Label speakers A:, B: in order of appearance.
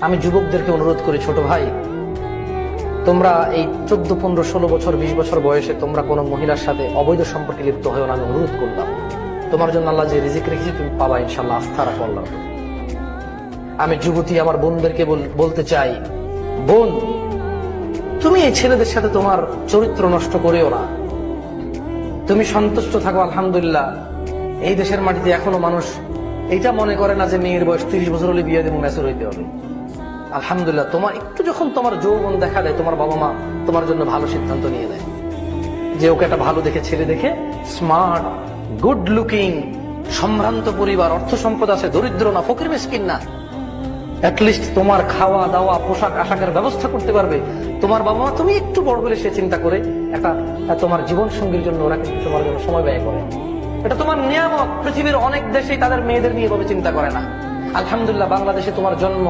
A: আমি যুবকদেরকে অনুরোধ করি, ছোট ভাই, তোমরা এই 14, 15, 16 বছর 20 বছর বয়সে তোমরা কোনো মহিলার সাথে অবৈধ সম্পর্কে লিপ্ত হয়েও না, আমি অনুরোধ করলাম। তোমার জন্য আল্লাহ যে রিজিক রেখেছে তুমি পাবা ইনশাল্লাহ, আস্থা রাখো আল্লাহর উপর। আমি যুবতী আমার বোনদেরকে বলতে চাই, বোন, তুমি এই ছেলেদের সাথে তোমার চরিত্র নষ্ট করিও না। তুমি সন্তুষ্ট থাকো, আলহামদুলিল্লাহ এই দেশের মাটিতে এখনো মানুষ এইটা মনে করে না যে মেয়ের বয়স 30 বছর হলে বিয়ে দেবো, ম্যাচুর হইতে হবে। আলহামদুলিল্লাহ তোমার একটু যখন তোমার যৌবন দেখা দেয়, তোমার বাবা মা তোমার জন্য ভালো সিদ্ধান্ত নিয়ে নেয় যে ওকে একটা ভালো দেখে ছেলে দেখে, স্মার্ট, গুড লুকিং, সম্ভ্রান্ত পরিবার, অর্থ সম্পদ আছে, দরিদ্র না, ফকির মিসকিন না, অ্যাটলিস্ট তোমার খাওয়া দাওয়া পোশাক আশাকের ব্যবস্থা করতে পারবে তোমার বাবা মা। তুমি একটু বড় হলে সে চিন্তা করে একটা তোমার জীবন সঙ্গীর জন্য ওরা কিন্তু তোমার জন্য সময় ব্যয় করে। এটা তোমার নিয়ামত। পৃথিবীর অনেক দেশেই তাদের মেয়েদের নিয়ে এভাবে চিন্তা করে না। আলহামদুলিল্লাহ বাংলাদেশে তোমার জন্ম।